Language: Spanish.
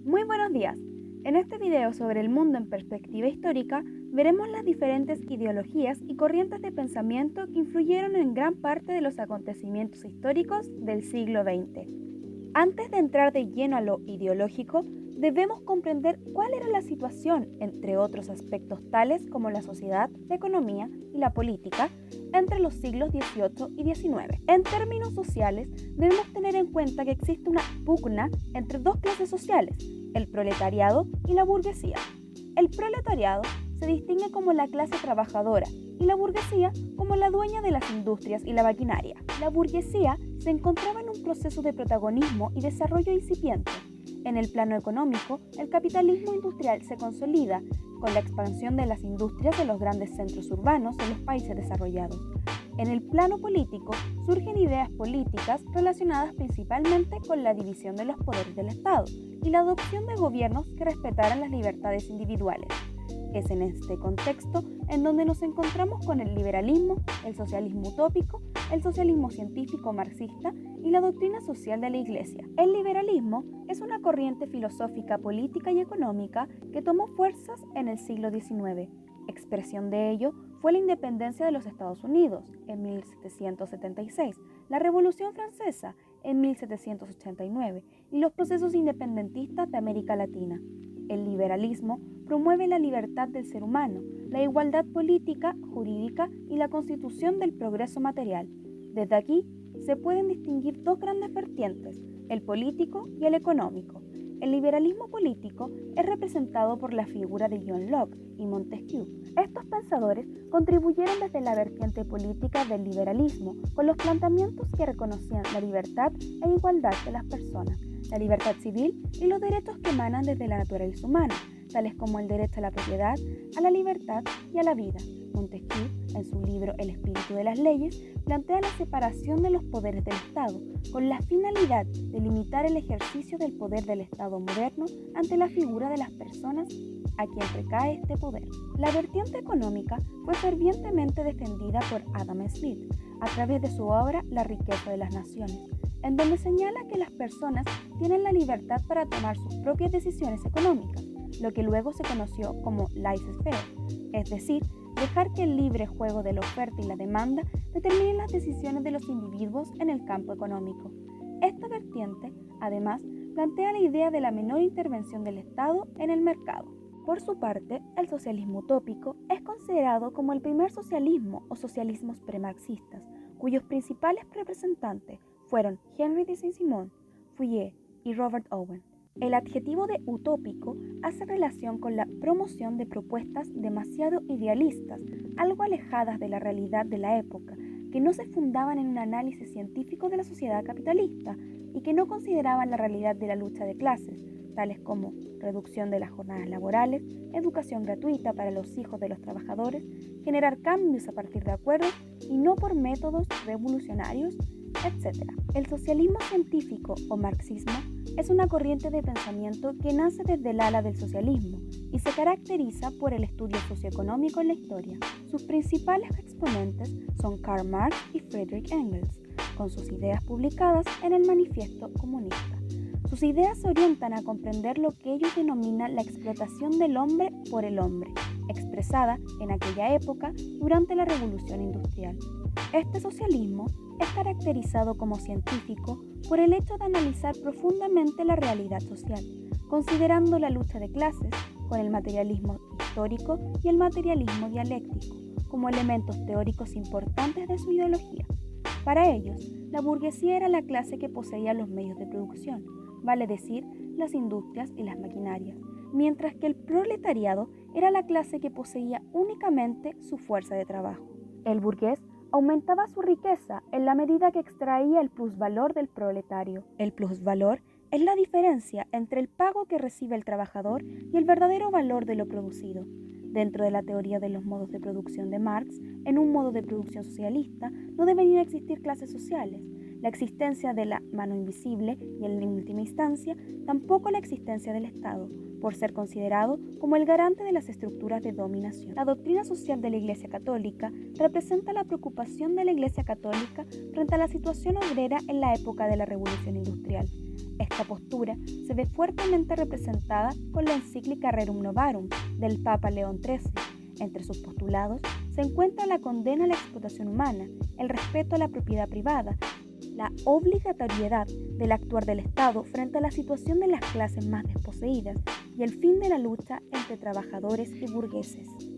Muy buenos días. En este video sobre el mundo en perspectiva histórica, veremos las diferentes ideologías y corrientes de pensamiento que influyeron en gran parte de los acontecimientos históricos del siglo XX. Antes de entrar de lleno a lo ideológico, debemos comprender cuál era la situación, entre otros aspectos tales como la sociedad, la economía y la política, entre los siglos XVIII y XIX. En términos sociales, debemos tener en cuenta que existe una pugna entre dos clases sociales, el proletariado y la burguesía. El proletariado se distingue como la clase trabajadora y la burguesía como la dueña de las industrias y la maquinaria. La burguesía se encontraba en un proceso de protagonismo y desarrollo incipiente. En el plano económico, el capitalismo industrial se consolida con la expansión de las industrias de los grandes centros urbanos en los países desarrollados. En el plano político, surgen ideas políticas relacionadas principalmente con la división de los poderes del Estado y la adopción de gobiernos que respetaran las libertades individuales. Es en este contexto en donde nos encontramos con el liberalismo, el socialismo utópico, el socialismo científico marxista y la doctrina social de la Iglesia. El liberalismo es una corriente filosófica, política y económica que tomó fuerzas en el siglo XIX. Expresión de ello fue la independencia de los Estados Unidos en 1776, la Revolución Francesa en 1789 y los procesos independentistas de América Latina. El liberalismo promueve la libertad del ser humano, la igualdad política, jurídica y la constitución del progreso material. Desde aquí se pueden distinguir dos grandes vertientes, el político y el económico. El liberalismo político es representado por la figura de John Locke y Montesquieu. Estos pensadores contribuyeron desde la vertiente política del liberalismo con los planteamientos que reconocían la libertad e igualdad de las personas, la libertad civil y los derechos que emanan desde la naturaleza humana, tales como el derecho a la propiedad, a la libertad y a la vida. Montesquieu, en su libro El espíritu de las leyes, plantea la separación de los poderes del Estado, con la finalidad de limitar el ejercicio del poder del Estado moderno ante la figura de las personas a quien recae este poder. La vertiente económica fue fervientemente defendida por Adam Smith a través de su obra La riqueza de las naciones, en donde señala que las personas tienen la libertad para tomar sus propias decisiones económicas, lo que luego se conoció como laissez-faire, es decir, dejar que el libre juego de la oferta y la demanda determinen las decisiones de los individuos en el campo económico. Esta vertiente, además, plantea la idea de la menor intervención del Estado en el mercado. Por su parte, el socialismo utópico es considerado como el primer socialismo o socialismos premarxistas, cuyos principales representantes fueron Henry de Saint-Simon, Fourier y Robert Owen. El adjetivo de utópico hace relación con la promoción de propuestas demasiado idealistas, algo alejadas de la realidad de la época, que no se fundaban en un análisis científico de la sociedad capitalista y que no consideraban la realidad de la lucha de clases, tales como reducción de las jornadas laborales, educación gratuita para los hijos de los trabajadores, generar cambios a partir de acuerdos y no por métodos revolucionarios, etc. El socialismo científico o marxismo es una corriente de pensamiento que nace desde el ala del socialismo y se caracteriza por el estudio socioeconómico en la historia. Sus principales exponentes son Karl Marx y Friedrich Engels, con sus ideas publicadas en el Manifiesto Comunista. Sus ideas se orientan a comprender lo que ellos denominan la explotación del hombre por el hombre, expresada en aquella época durante la Revolución Industrial. Este socialismo es caracterizado como científico por el hecho de analizar profundamente la realidad social, considerando la lucha de clases con el materialismo histórico y el materialismo dialéctico como elementos teóricos importantes de su ideología. Para ellos, la burguesía era la clase que poseía los medios de producción, vale decir, las industrias y las maquinarias, mientras que el proletariado era la clase que poseía únicamente su fuerza de trabajo. El burgués aumentaba su riqueza en la medida que extraía el plusvalor del proletario. El plusvalor es la diferencia entre el pago que recibe el trabajador y el verdadero valor de lo producido. Dentro de la teoría de los modos de producción de Marx, en un modo de producción socialista no deberían existir clases sociales. La existencia de la mano invisible y, en última instancia, tampoco la existencia del Estado, por ser considerado como el garante de las estructuras de dominación. La doctrina social de la Iglesia Católica representa la preocupación de la Iglesia Católica frente a la situación obrera en la época de la Revolución Industrial. Esta postura se ve fuertemente representada con la encíclica Rerum Novarum del Papa León XIII. Entre sus postulados se encuentra la condena a la explotación humana, el respeto a la propiedad privada, la obligatoriedad del actuar del Estado frente a la situación de las clases más desposeídas y el fin de la lucha entre trabajadores y burgueses.